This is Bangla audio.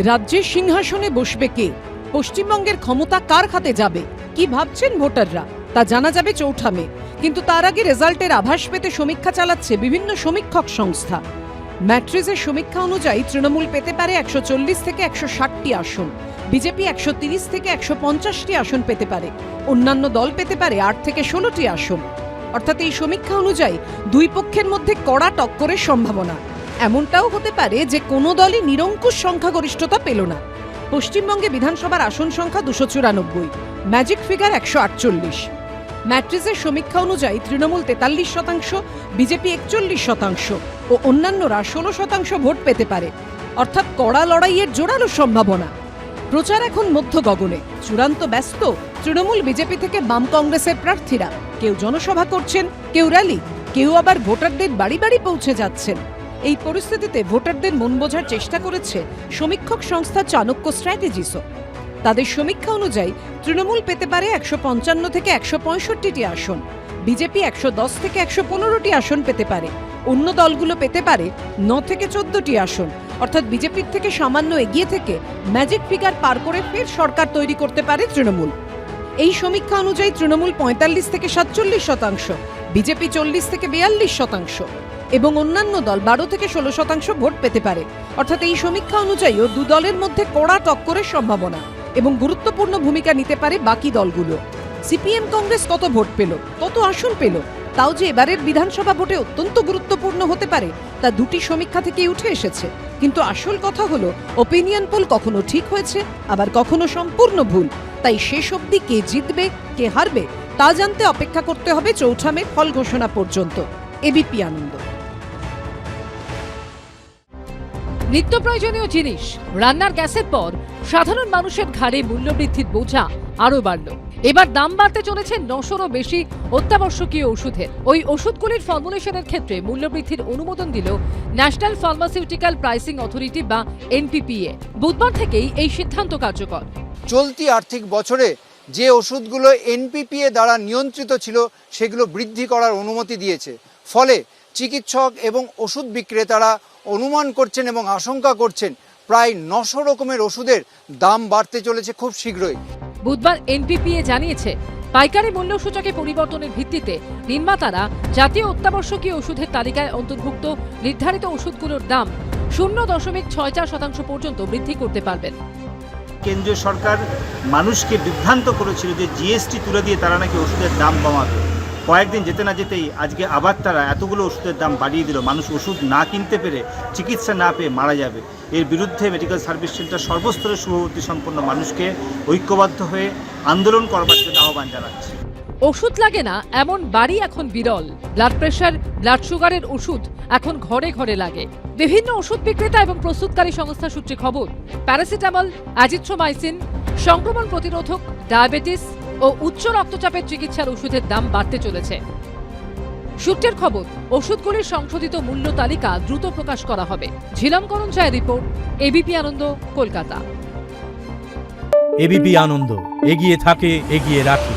রাজ্যের সিংহাসনে বসবে কে? পশ্চিমবঙ্গের ক্ষমতা কার হাতে যাবে? কি ভাবছেন ভোটাররা তা জানা যাবে 4 মে। কিন্তু তার আগে রেজাল্টের আভাস পেতে সমীক্ষা চালাচ্ছে বিভিন্ন সমীক্ষক সংস্থা। ম্যাট্রিজের সমীক্ষা অনুযায়ী তৃণমূল পেতে পারে 140 থেকে 160টি আসন, বিজেপি 130 থেকে 150টি আসন পেতে পারে, অন্যান্য দল পেতে পারে 8 থেকে 16টি আসন। অর্থাৎ এই সমীক্ষা অনুযায়ী দুই পক্ষের মধ্যে কড়া টক্করের সম্ভাবনা। এমনটাও হতে পারে যে কোনো দলই নিরঙ্কুশ সংখ্যাগরিষ্ঠতা পেল না। পশ্চিমবঙ্গে বিধানসভার আসন সংখ্যা 294, ম্যাজিক ফিগার 148। ম্যাট্রিজের সমীক্ষা অনুযায়ী তৃণমূল 43%, বিজেপি 41% ও অন্যান্যরা 16% ভোট পেতে পারে। অর্থাৎ কড়া লড়াইয়ের জোরালো সম্ভাবনা। প্রচার এখন মধ্য গগনে, চূড়ান্ত ব্যস্ত তৃণমূল বিজেপি থেকে বাম কংগ্রেসের প্রার্থীরা। কেউ জনসভা করছেন, কেউ র্যালি, কেউ আবার ভোটারদের বাড়ি বাড়ি পৌঁছে যাচ্ছেন। এই পরিস্থিতিতে ভোটারদের মন বোঝার চেষ্টা করেছে সমীক্ষক সংস্থা চাণক্য স্ট্র্যাটেজিসও। তাদের সমীক্ষা অনুযায়ী তৃণমূল পেতে পারে 155 থেকে 165টি আসন, বিজেপি 110 থেকে 115টি আসন পেতে পারে, অন্য দলগুলো পেতে পারে 9 থেকে 14টি আসন। অর্থাৎ বিজেপির থেকে সামান্য এগিয়ে থেকে ম্যাজিক ফিগার পার করে ফের সরকার তৈরি করতে পারে তৃণমূল। এই সমীক্ষা অনুযায়ী তৃণমূল 45 থেকে 47%, বিজেপি 40 থেকে 42% এবং অন্যান্য দল 12 থেকে 16% ভোট পেতে পারে। অর্থাৎ এই সমীক্ষা অনুযায়ীও দু দলের মধ্যে কড়া টক্করের সম্ভাবনা এবং গুরুত্বপূর্ণ ভূমিকা নিতে পারে বাকি দলগুলো। সিপিএম কংগ্রেস কত ভোট পেল, কত আসন পেল, তাও যে এবারের বিধানসভা ভোটে অত্যন্ত গুরুত্বপূর্ণ হতে পারে তা দুটি সমীক্ষা থেকেই উঠে এসেছে। কিন্তু আসল কথা হলো ওপিনিয়ন পোল কখনো ঠিক হয়েছে, আবার কখনো সম্পূর্ণ ভুল। তাই শেষ অবধি কে জিতবে, কে হারবে তা জানতে অপেক্ষা করতে হবে 4 মে ফল ঘোষণা পর্যন্ত। এবিপি আনন্দ। নিত্য প্রয়োজনীয় জিনিস রান্নার গ্যাসের পর সাধারণ মানুষের ঘাড়ে মূল্যবৃদ্ধির বোঝা আরো বাড়ল। এবার দাম বাড়তে চলেছে 900-রও বেশি অত্যাবশ্যকীয় ওষুধের। ওই ওষুধগুলির ফর্মুলেশনের ক্ষেত্রে মূল্যবৃদ্ধির অনুমোদন দিল ন্যাশনাল ফার্মাসিউটিক্যাল প্রাইসিং অথরিটি বা এনপিপিএ। বুধবার থেকেই এই সিদ্ধান্ত কার্যকর। চলতি আর্থিক বছরে যে ওষুধগুলো এনপিপিএ দ্বারা নিয়ন্ত্রিত ছিল সেগুলো বৃদ্ধি করার অনুমতি দিয়েছে। ফলে চিকিৎসক এবং ওষুধ বিক্রেতারা অনুমান করছেন এবং আশঙ্কা করছেন প্রায় 900 রকমের ওষুধের দাম বাড়তে চলেছে খুব শীঘ্রই। বুধবার এনপিপিএ জানিয়েছে পাইকারি মূল্য সূচকে পরিবর্তনের ভিত্তিতে নির্মাতারা জাতীয় অত্যাবশ্যকীয় ওষুধের তালিকায় অন্তর্ভুক্ত নির্ধারিত ওষুধগুলোর দাম 0.64% পর্যন্ত বৃদ্ধি করতে পারবেন। কেন্দ্রীয় সরকার মানুষকে বিভ্রান্ত করেছিল যে জিএসটি তুলে দিয়ে তারা নাকি ওষুধের দাম কমাবে। কয়েকদিন যেতে না যেতেই আজকে আবার তারা এতগুলো ওষুধের দাম বাড়িয়ে দিল। মানুষ ওষুধ না কিনতে পেরে, চিকিৎসা না পেয়ে মারা যাবে। এর বিরুদ্ধে মেডিকেল সার্ভিস সেন্টার সর্বস্তরের শুভবুদ্ধি সম্পন্ন মানুষকে ঐক্যবদ্ধ হয়ে আন্দোলন করবার জন্য আহ্বান জানাচ্ছে। ওষুধ লাগে না এমন বাড়ি এখন বিরল। ব্লাড প্রেশার, ব্লাড সুগারের ওষুধ এখন ঘরে ঘরে লাগে। বিভিন্ন ওষুধ বিক্রেতা এবং প্রস্তুতকারী সংস্থা সূত্রে খবর, প্যারাসিটামল, অ্যাজিথ্রোমাইসিন, সংক্রমণ প্রতিরোধক, ডায়াবেটিস ও উচ্চ রক্তচাপের চিকিৎসার ওষুধের দাম বাড়তে চলেছে। সূত্রের খবর, ওষুধগুলির সংশোধিত মূল্য তালিকা দ্রুত প্রকাশ করা হবে। ঝিলম করঞ্চায়ের রিপোর্ট, এবিপি আনন্দ, কলকাতা। এবিপি আনন্দ, এগিয়ে থাকে, এগিয়ে রাখে।